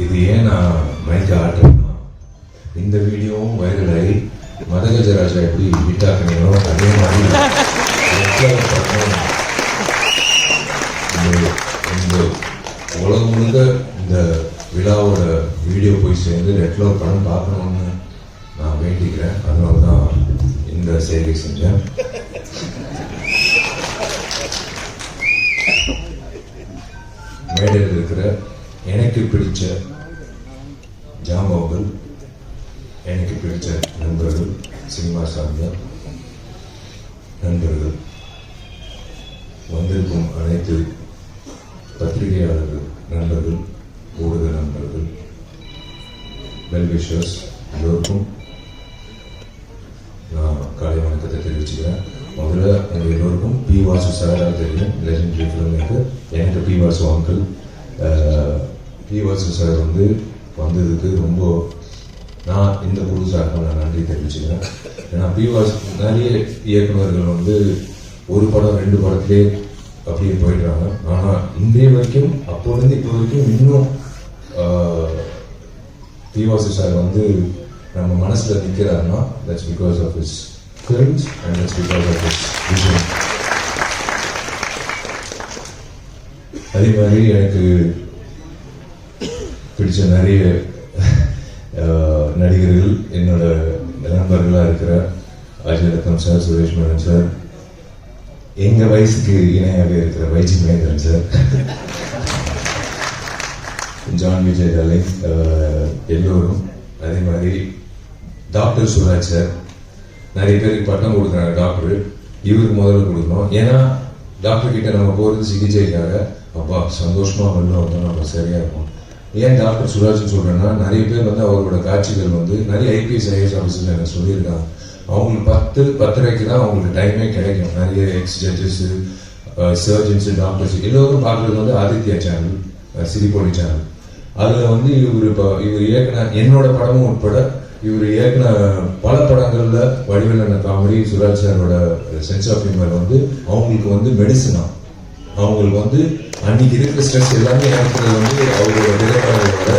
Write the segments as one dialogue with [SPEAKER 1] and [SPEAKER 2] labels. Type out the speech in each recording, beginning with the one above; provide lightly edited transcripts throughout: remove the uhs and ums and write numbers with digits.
[SPEAKER 1] இது ஏன் நான் மைக்கு ஆட்டுறேன்னா, இந்த வீடியோவும் வைரலாகி மதகஜராஜா எப்படி ஹிட்டாக்குனீங்களோ அதே மாதிரி இந்த உலகம் முழுக்க இந்த விழாவோட வீடியோ போய் சேர்ந்து ரெட்ல ஒரு படம் பார்க்கணும்னு நான் வேண்டிக்கிறேன். அதனால தான் இந்த சேவை செஞ்சேன். மேடையில் இருக்கிற எனக்கு பிடிச்ச ஜாம்பவங்கள், எனக்கு பிடிச்ச நண்பர்கள், சினிமா சார்ந்த நண்பர்கள், வந்திருக்கும் அனைத்து பத்திரிகையாளர்கள் நண்பர்கள், ஊடக நண்பர்கள், வெல்விஷர்ஸ் எல்லோருக்கும் நான் காலை வணக்கத்தை தெரிவிச்சுக்கிறேன். முதல்ல எங்கள் எல்லோருக்கும் பி வாசு சாராக தெரியும், லெஜெண்டரி ஃபிலிம் மேக்கர். எனக்கு P Vasu uncle. P Vasu sir வந்ததுக்கு ரொம்ப நான் இந்த குழு சார்பாக நான் நன்றி தெரிவிச்சுக்கிறேன். ஏன்னா பி வாசு நிறைய இயக்குநர்கள் ஒரு படம் 2 படத்திலே அப்படியே போயிடுறாங்க. ஆனால் இன்றைய வரைக்கும் அப்போலேருந்து இப்போ வரைக்கும் இன்னும் பி வாசு சார் நம்ம மனசில் நிற்கிறாருன்னா that's because of his films and that's because of his vision. அதே மாதிரி எனக்கு பிடிச்ச நிறைய நடிகர்கள் என்னோட நண்பர்களாக இருக்கிற அஜய் ரத்தம் சார், சுரேஷ் மேனன் சார், எங்க வயசுக்கு இணையாக இருக்கிற YG Mahendran sir, John Vijay darling எல்லோரும், அதே மாதிரி டாக்டர் சுராஜ் சார். நிறைய பேருக்கு பட்டம் கொடுக்குறாங்க டாக்டர், இவருக்கு முதல்ல கொடுக்கணும். ஏன்னா டாக்டர் கிட்ட நம்ம போகிறது சிகிச்சைக்காக. அப்பா சந்தோஷமா வந்தோம் நம்ம சரியா இருக்கும். ஏன் டாக்டர் சுராஜ்னு சொல்றேன்னா, நிறைய பேர் அவரோட காட்சிகள் நிறைய ஐபிஎஸ் ஐஏஎஸ் ஆஃபீஸர்ஸ் எனக்கு சொல்லியிருக்காங்க. அவங்களுக்கு 10:30 தான் அவங்களுக்கு டைமே கிடைக்கும். நிறைய எக்ஸ் ஜட்ஜஸ், சர்ஜன்ஸ், டாக்டர்ஸ் எல்லோரும் பார்க்கறது ஆதித்யா சேனல், சிரிப்பொலி சேனல். அதுல இவர் இயக்குன என்னோட படமும் உட்பட இவர் இயக்குன பல படங்கள்ல வடிவேலு காமெடி, சுராஜ் சாரோட சென்ஸ் ஆஃப் ஹியூமர் அவங்களுக்கு மெடிசனா. அவங்களுக்கு அன்னைக்கு இருக்கிற ஸ்ட்ரெஸ் எல்லாமே இருக்கிறது அவரோட திரைப்படங்களோட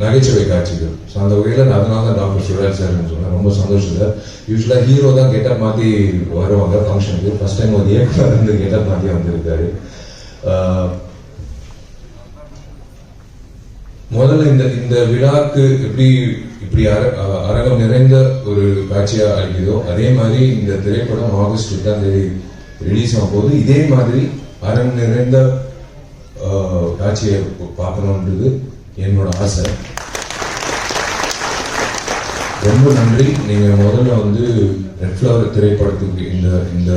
[SPEAKER 1] நகைச்சுவை காட்சிகள். அந்த வகையில் அதனால தான் டாக்டர் சுராஜ் சார்னு சொன்னேன். ரொம்ப சந்தோஷம் சார். யூஸ்வலாக ஹீரோ தான் கெட்டப் மாற்றி வருவாங்க ஃபங்க்ஷனுக்கு. ஃபர்ஸ்ட் டைம் ஒரு இயக்குனர் கெட்டப் மாற்றி வந்திருக்காரு. முதல்ல இந்த விழாக்கு இப்படி அரங்கம் நிறைந்த ஒரு காட்சியா அளிக்குதோ அதே மாதிரி இந்த திரைப்படம் ஆகஸ்ட் 8ஆம் தேதி ரிலீஸ் ஆகும் போது இதே மாதிரி அரங்கம் நிறைந்த காட்சியை பார்க்கணுன்றது என்னோட ஆசை. ரொம்ப நன்றி. நீங்க முதல்ல ரெட் ஃப்ளவர் திரைப்படத்துக்கு இந்த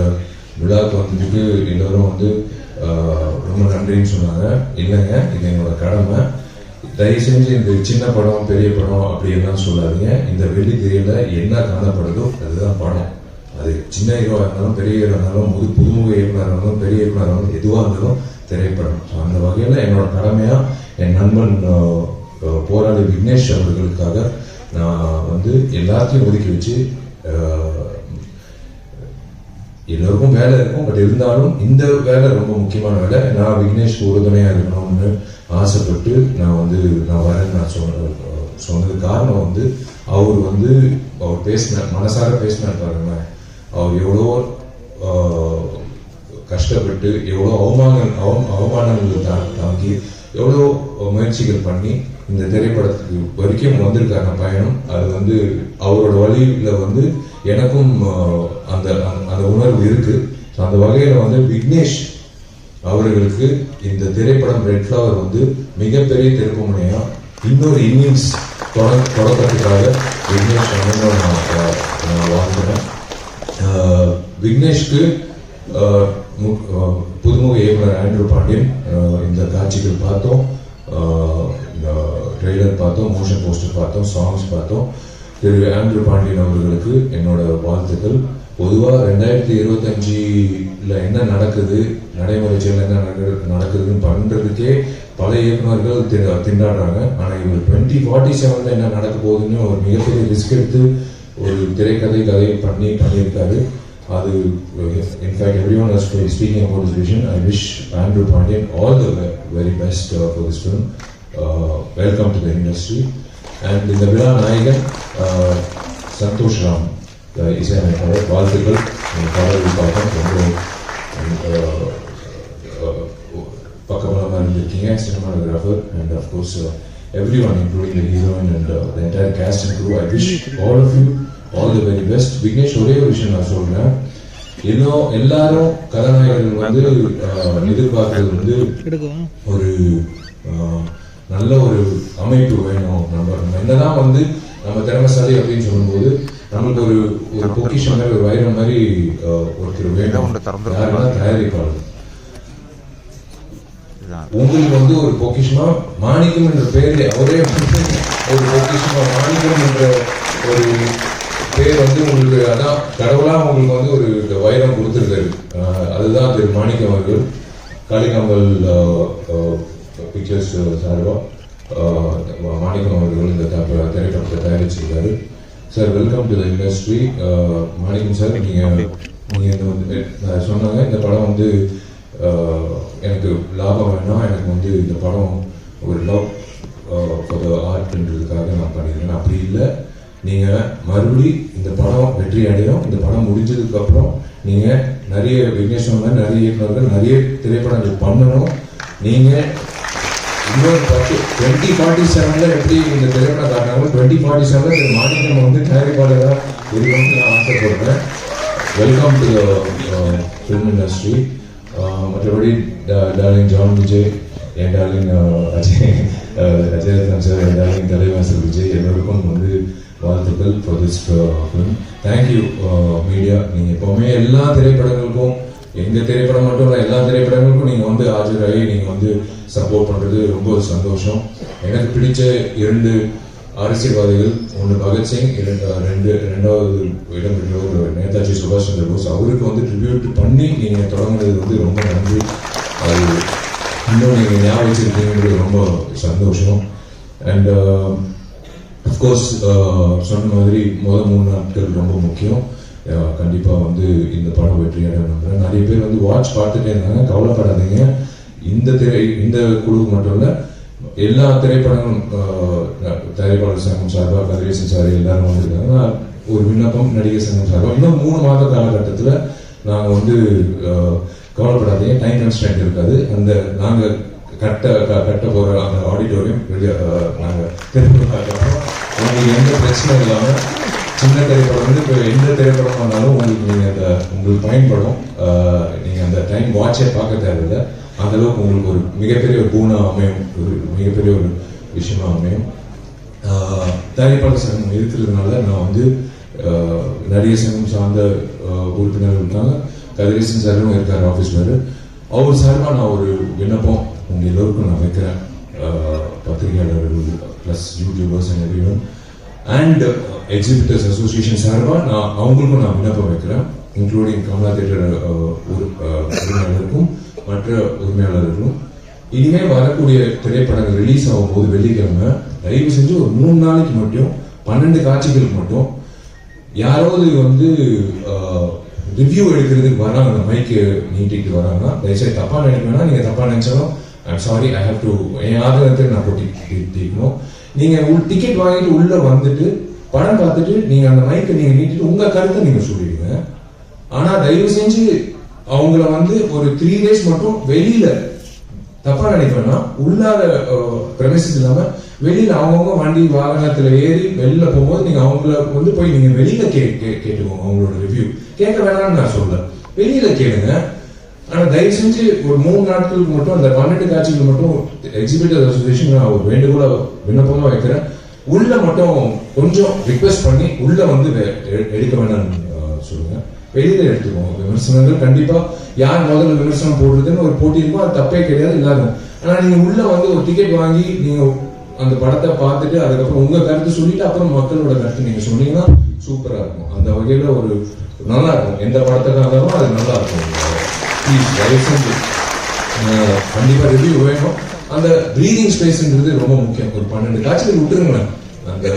[SPEAKER 1] விழாக்கு வந்ததுக்கு எல்லாரும் ரொம்ப நன்றின்னு சொன்னாங்க. இல்லைங்க, இது என்னோட கடமை. தயவு செஞ்சு இந்த சின்ன படம் பெரிய படம் அப்படி எல்லாம் சொல்லாதீங்க. இந்த வெள்ளி திரையில என்ன காணப்படுதோ அதுதான் படம். அது சின்ன ஹீரோவா இருந்தாலும் பெரிய ஹீரோ இருந்தாலும் புதுமுக இயக்குனர் இருந்தாலும் பெரிய இயக்குனர் இருந்தாலும் எதுவாக இருந்தாலும் திரைப்படம். அந்த வகையில என்னோட கடமையா என் நண்பன் போராளி விக்னேஷ் அவர்களுக்காக நான் எல்லாத்தையும் ஒதுக்கி வச்சு, எல்லோருக்கும் வேலை இருக்கும், பட் இருந்தாலும் இந்த வேலை ரொம்ப முக்கியமான வேலை. நான் விக்னேஷ்க்கு உறுதுணையா இருக்கணும்னு ஆசைப்பட்டு நான் வரேன்னு நான் சொன்னது காரணம் அவர் மனசார பேசினார் பாருங்க. அவர் எவ்வளோ கஷ்டப்பட்டு எவ்வளோ அவமானங்கள் தாங்கி எவ்வளோ முயற்சிகள் பண்ணி இந்த திரைப்படத்துக்கு வரைக்கும் வந்திருக்காங்க பயணம். அது அவரோட வழியில எனக்கும் அந்த உணர்வு இருக்கு. அந்த வகையில விக்னேஷ் அவர்களுக்கு இந்த திரைப்படம் ரெட் ஃப்ளவர் மிகப்பெரிய திருப்பு முனையா இன்னொரு இன்னிங்ஸ் தொடக்கத்துக்காக விக்னேஷ் நான் வாழ்த்துறேன். விக்னேஷ்க்கு புதுமுக இயக்குனர் ஆண்ட்ரூ பாண்டியன் இந்த காட்சிகள் பார்த்தோம், ட்ரெய்லர் பார்த்தோம், மோஷன் போஸ்டர் பார்த்தோம், சாங்ஸ் பார்த்தோம். திரு ஆண்ட்ரூ பாண்டியன் அவர்களுக்கு என்னோட வாழ்த்துக்கள். பொதுவாக 2025 என்ன நடக்குது, நடைமுறை செயல் என்ன நடக்குதுன்னு பண்றதுக்கே பல இயக்குநர்கள் திண்டாடுறாங்க. ஆனா இவர் 2047 என்ன நடக்க போகுதுன்னு ஒரு மிகப்பெரிய ரிஸ்க் எடுத்து ஒரு திரைக்கதை பண்ணியிருக்காரு. அது in fact everyone was speaking about this vision. I wish Andrew Pandian all the very best for this film. Welcome to the industry. And in the விழா நாயகன் சந்தோஷ் ராம் இசையமைப்பாளர், வாழ்த்துக்கள். பாடல்கள் பார்த்தோம், ரொம்ப பக்கபலமாக இருந்திருக்கீங்க. Cinematographer and of course everyone including the heroine and the entire cast and crew. I wish all of you all the very best. Vignesh, ஒரே ஒரு விஷயம் நான் சொல்றேன். எல்லாரும் கதாநாயகர்கள் வந்து எதிர்பார்க்கறது வந்து ஒரு நல்ல ஒரு அமைப்பு வேணும். நம்ம என்னதான் வந்து நம்ம திறமைசாலி அப்படின்னு சொல்லும்போது நம்மளுக்கு ஒரு பொக்கிஷம் மாதிரி, ஒரு வைரம் மாதிரி ஒருத்தர் வேணும். யாருன்னா தயாரிப்பாளர். உங்களுக்கு வந்து ஒரு பொக்கிஷமா மாணிக்கம் என்ற பேர், அவரே ஒரு பொக்கிஷமா மாணிக்கம் என்ற ஒரு பேர் வந்து உங்களுக்கு, அதான் கடவுளா உங்களுக்கு வந்து ஒரு வைரம் கொடுத்துருக்காரு. அதுதான் திரு மாணிக்கம் அவர்கள். காளிகாம்பல் பிக்சர்ஸ் சார்பா மாணிக்கம் அவர்கள் இந்த திரைப்படத்தை தயாரிச்சிருக்காரு. Sir, welcome to the industry. Manickam sir, நீங்கள் சொன்னாங்க இந்த படம் வந்து எனக்கு லாபம் வேணாம், எனக்கு வந்து இந்த படம் ஒரு லவ் ஃபார் த ஆர்ட்ன்றதுக்காக நான் பண்ணியிருக்கேன். அப்படி இல்லை, நீங்கள் மறுபடி இந்த படம் வெற்றி அடையும். இந்த படம் முடிஞ்சதுக்கு அப்புறம் நீங்கள் நிறைய விக்னேஷ் நிறைய இயக்குநர்கள் நிறைய திரைப்படங்கள் பண்ணணும். நீங்கள் இன்னொரு 2047 எப்படி இந்த திரைப்படம் காட்டினாலும் 2047 மாநிலம் வந்து தயாரிப்பாளராக இருக்கணும்னு நான் ஆசைப்படுறேன். Welcome to the film industry. மற்றபடி டார்லிங் ஜான் விஜய், என் டார்லிங் அஜயரத்னம் சார், என் டார்லிங் தலைவாசல் விஜய், எல்லோருக்கும் வந்து வாழ்த்துக்கள் for this film. Thank you media. நீங்கள் எப்போவுமே எல்லா திரைப்படங்களுக்கும், எங்கள் திரைப்படம் மட்டும் இல்லை எல்லா திரைப்படங்களுக்கும் நீங்கள் வந்து ஆஜராகி நீங்கள் வந்து சப்போர்ட் பண்ணுறது ரொம்ப சந்தோஷம். எனக்கு பிடிச்ச 2 அரசியல்வாதிகள், ஒன்று பகத்சிங், ரெண்டாவது இடம் பெற்றவர் நேதாஜி சுபாஷ் சந்திர போஸ். அவருக்கு வந்து ட்ரிபியூட் பண்ணி நீங்கள் தொடங்குறது வந்து ரொம்ப நன்றி. அது இன்னும் நீங்கள் ஞாபகம் வச்சிருக்கீங்கிறது ரொம்ப சந்தோஷம். அண்ட் அஃப்கோர்ஸ் சொன்ன மாதிரி 3 நாட்கள் ரொம்ப முக்கியம். கண்டிப்பாக வந்து இந்த படம் வெற்றி அடையணும். நிறைய பேர் வந்து வாட்ச் பார்த்துட்டே இருந்தாங்க. கவலைப்படாதீங்க, இந்த குழு மட்டும் இல்லை, எல்லா திரைப்படங்களும் தயாரிப்பாளர் சங்கம் சார்பாக கதிரேசன் சார் எல்லாரும் வந்திருக்காங்க. ஒரு விண்ணப்பம் நடிகர் சங்கம் சார்பாக இன்னும் 3 மாத காலகட்டத்தில் நாங்கள் வந்து கவலைப்படாதீங்க, டைம் கன்ஸ்டன்ட் இருக்காது. அந்த நாங்கள் கட்ட போகிற அந்த ஆடிட்டோரியம் வெளியே நாங்கள் திரைப்படம் உங்களுக்கு எந்த பிரச்சனையும் இல்லாமல், சின்ன திரைப்படம் வந்து இப்போ எந்த திரைப்படம் வந்தாலும் உங்களுக்கு நீங்கள் உங்களுக்கு பயன்படும். நீங்கள் அந்த டைம் வாட்சே பார்க்க தேவையில்லை. அந்த அளவுக்கு உங்களுக்கு ஒரு மிகப்பெரிய ஒரு பூனா அமையும், ஒரு மிகப்பெரிய ஒரு விஷயமா அமையும். தயாரிப்பாளர் சங்கம் இருக்கிறதுனால நான் வந்து நடிகர் சங்கம் சார்ந்த உறுப்பினர்கள் இருக்காங்க. கதிரேசன் சாரும் இருக்கார் ஆஃபீஸ் வேறு. அவர் சார்பாக நான் ஒரு விண்ணப்பம் உங்கள் எல்லோருக்கும் நான் வைக்கிறேன். பத்திரிகையாளர்கள் plus YouTubers and everyone and exhibitors association சார்பாக நான் அவங்களுக்கும் நான் விண்ணப்பம் வைக்கிறேன். இன்க்ளூடிங் கமலா தியேட்டர் உரிமையாளருக்கும் மற்ற உரிமையாளர்களும். இனிமேல் வரக்கூடிய திரைப்படங்கள் ரிலீஸ் ஆகும்போது வெள்ளிக்கிழமை தயவு செஞ்சு ஒரு 3 நாளைக்கு மட்டும் 12 காட்சிகளுக்கு மட்டும் யாராவது வந்து ரிவ்யூ எடுக்கிறதுக்கு வராங்க, அந்த மைக்கு நீட்டிட்டு வராங்கன்னா தயவுசெய்து தப்பா நினைக்கணும்னா, நீங்க தப்பா நினைச்சாலும் I'm sorry, I have to என் ஆதரத்தை நான் போட்டிக்கணும். நீங்க டிக்கெட் வாங்கிட்டு உள்ள வந்துட்டு படம் பார்த்துட்டு நீங்க அந்த மைக்கை நீங்க நீட்டிட்டு உங்க கருத்தை நீங்க சொல்லிடுங்க. ஆனா தயவு செஞ்சு அவங்கள வந்து ஒரு 3 days மட்டும் வெளியில, தப்பா நினைப்பேன்னா உள்ளார பிரமிசஸ் இல்லாம வெளியில அவங்கவுங்க வண்டி வாகனத்துல ஏறி வெளியில போகும்போது நீங்க அவங்கள வந்து போய் நீங்க வெளியில கேட்டுக்கோங்க. அவங்களோட ரிவ்யூ கேட்க வேணாம்னு நான் சொல்ல, வெளியில கேளுங்க. ஆனா தயவு செஞ்சு ஒரு 3 நாட்களுக்கு மட்டும் அந்த 12 காட்சிகள் மட்டும் எக்ஸிபிட்டர் அசோசியேஷன் நான் ஒரு வேண்டுகோள விண்ணப்பமா வைக்கிறேன். உள்ள மட்டும் கொஞ்சம் ரிக்வெஸ்ட் பண்ணி உள்ள வந்து எடுக்க வேணாம்னு சொல்லுங்க, வெளியில எடுத்துக்கோங்க. விமர்சனங்கள் கண்டிப்பா யார் முதல்ல விமர்சனம் போடுறதுன்னு ஒரு போட்டி இருக்கும், அது தப்பே கிடையாது எல்லாரும். ஆனா நீங்க உள்ள வந்து ஒரு டிக்கெட் வாங்கி நீங்க அந்த படத்தை பார்த்துட்டு அதுக்கப்புறம் உங்க கருத்து சொல்லிட்டு அப்புறம் மக்களோட கருத்து நீங்க சொன்னீங்கன்னா சூப்பரா இருக்கும். அந்த வகையில ஒரு நல்லா இருக்கும். எந்த படத்துக்காக இருந்தாலும் அது நல்லா இருக்கும். கண்டிப்பா ரிவ்யூ வேணும். அந்த பிரீதிங் ஸ்பேஸ்ன்றது ரொம்ப முக்கியம். ஒரு 12 காட்சிகள் விட்டுருங்களேன். அந்த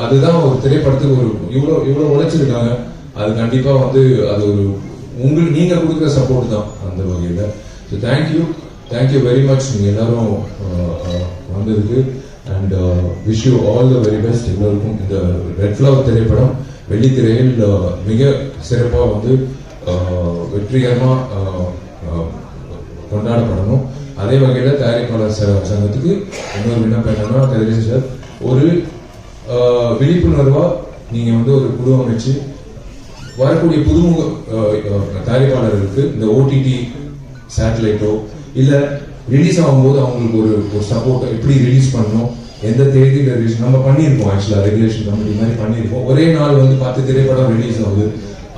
[SPEAKER 1] அதுதான் ஒரு திரைப்படத்துக்கு ஒரு இவ்வளோ உழைச்சிருக்காங்க. அது கண்டிப்பா வந்து அது ஒரு உங்களுக்கு நீங்க கொடுக்குற சப்போர்ட் தான் அந்த வகையில. ஸோ தேங்க்யூ வெரி மச் நீங்க எல்லாரும் வந்ததுக்கு. And wish you all the very best. எல்லோருக்கும் இந்த ரெட் ஃப்ளவர் திரைப்படம் வெள்ளித்திரையில் மிக சிறப்பாக வந்து வெற்றிகரமாக கொண்டாடப்படணும். அதே வகையில் தயாரிப்பாளர் சங்கத்துக்கு இன்னொரு விண்ணப்பம் என்னன்னா, கதிரேசன் சார் ஒரு விழிப்புணர்வா நீங்க வந்து ஒரு குழு அமைச்சு வரக்கூடிய புதுமுக தயாரிப்பாளர்களுக்கு இந்த ஓடிடி சேட்டலைட்டோ இல்ல ரிலீஸ் ஆகும்போது அவங்களுக்கு ஒரு சப்போர்ட் எப்படி ரிலீஸ் பண்ணணும், எந்த தேதியில ரிலீஸ் நம்ம பண்ணியிருப்போம். ஆக்சுவலா ரெகுலேஷன் கமிட்டி மாதிரி பண்ணியிருப்போம். ஒரே நாள் வந்து 10 திரைப்படம் ரிலீஸ் ஆகுது.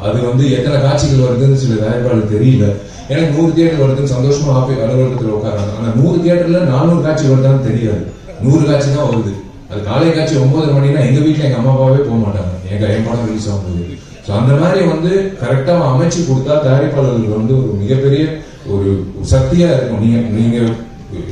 [SPEAKER 1] அது வந்து எத்தனை காட்சிகள் வருதுன்னு சில தயாரிப்பாளர் தெரியல. எனக்கு 100 தியேட்டர் வருதுன்னு சந்தோஷமா அலுவலகத்தில் உட்காராங்க. ஆனா 100 தியேட்டர்ல 400 காட்சி வருதான்னு தெரியாது. 100 காட்சி தான் வருது. அது காலை காட்சி 9:30 மணினா எங்க வீட்டுல எங்க அம்மா அப்பாவே போக மாட்டாங்க என் படம் ரிலீஸ் ஆகும்போது. ஸோ அந்த மாதிரி வந்து கரெக்டா அமைச்சு கொடுத்தா தயாரிப்பாளர்கள் வந்து ஒரு மிகப்பெரிய ஒரு சக்தியா இருக்கும். நீங்க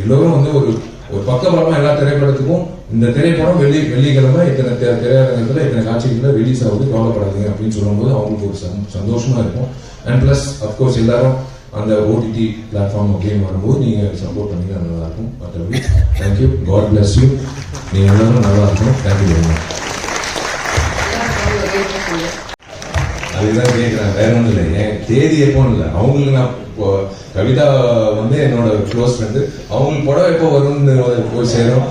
[SPEAKER 1] எல்லோரும் வந்து ஒரு பக்கபலமா எல்லா திரைப்படத்துக்கும் இந்த திரைப்படம் வெள்ளிக்கிழமை இத்தனை திரையரங்கத்துல இத்தனை காட்சிகள்ல ரிலீஸ் ஆகுது, கவலைப்படாதீங்க அப்படின்னு சொல்லும்போது அவங்களுக்கு ஒரு சந்தோஷமா இருக்கும். அண்ட் பிளஸ் அப்கோர்ஸ் எல்லாரும் அந்த ஓடிடி பிளாட்ஃபார்ம் அப்படின்னு வரும்போது நீங்க சப்போர்ட் பண்ணீங்கன்னா நல்லா இருக்கும். மற்றபடி தேங்க்யூ, காட் பிளஸ் யூ. நீங்க எல்லாரும் நல்லா இருக்கும். Thank you very much. அதுதான் கேட்கிறேன், வேற ஒன்றும் இல்லை. என் தேதி எப்போன்னு இல்லை, அவங்களுக்கு நான் கவிதா வந்து என்னோட க்ளோஸ் ஃப்ரெண்டு, அவங்களுக்கு படம் எப்போ வரும்னு போய் சேரும்.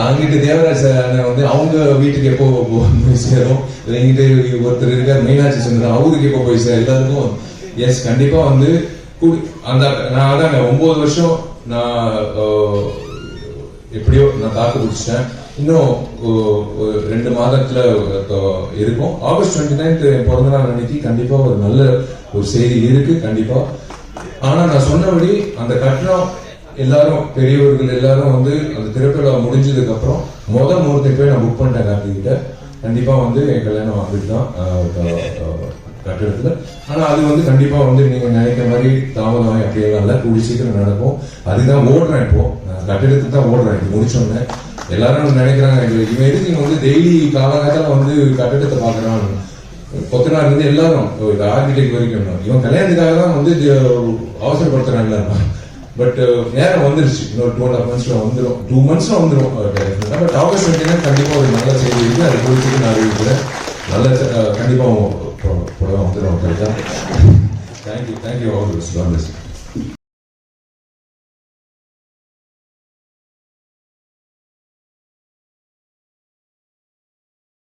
[SPEAKER 1] அங்கிட்டு தேவராஜ் வந்து அவங்க வீட்டுக்கு எப்போ போய் சேரும். எங்கிட்ட ஒருத்தர் இருக்கார் மீனாட்சி சுந்தரம், அவருக்கு எப்போ போய் சேரும். எல்லாருக்கும் எஸ் கண்டிப்பா வந்து அந்த நான் அதாங்க 9 வருஷம் நான் எப்படியோ நான் தாக்கு பிடிச்சிட்டேன். இன்னும் 2 மாதத்துல இருக்கும். ஆகஸ்ட் 29 பிறந்த நாள் அன்னைக்கு கண்டிப்பா ஒரு நல்ல ஒரு செய்தி இருக்கு கண்டிப்பா. ஆனா நான் சொன்னபடி அந்த கட்டணம் எல்லாரும் பெரியவர்கள் எல்லாரும் வந்து அந்த திரைப்பட முடிஞ்சதுக்கு அப்புறம் முகூர்த்தத்தை போய் நான் புக் பண்ணிட்டேன் கார்த்திகிட்ட. கண்டிப்பா வந்து என் கல்யாணம் வந்துட்டு தான் கட்டிடத்துல. ஆனா அது வந்து கண்டிப்பா வந்து நீங்க நினைக்கிற மாதிரி தாமதம் அப்படியெல்லாம் இல்ல, கூடி சீக்கிரம் நடக்கும். அதுதான் ஓடுறேன், இப்போ கட்டிடத்துக்கு தான் ஓடுறேன். இது முடிச்சோன்னே எல்லாரும் நினைக்கிறாங்க இவன் எதுக்கு இவங்க வந்து டெய்லி காலகாலத்துல வந்து கட்டிடத்தை பாக்குறான். கொத்தனார் இருந்து எல்லாரும் ஆர்கிடெக்ட் வரைக்கும் இவன் கல்யாணத்துக்காக தான் வந்து அவசரப்படுத்துறாங்க. பட் நேரம் வந்துருச்சு. இன்னொரு 2.5 monthsல வந்துடும், 2 monthsல வந்துடும். பட் ஆகஸ்ட் 29 கண்டிப்பா ஒரு நல்ல செய்தி இருக்கு. அது குறித்து நான் அறிவிக்கிறேன். நல்ல கண்டிப்பா படம் வந்துடும். Thank you all the best.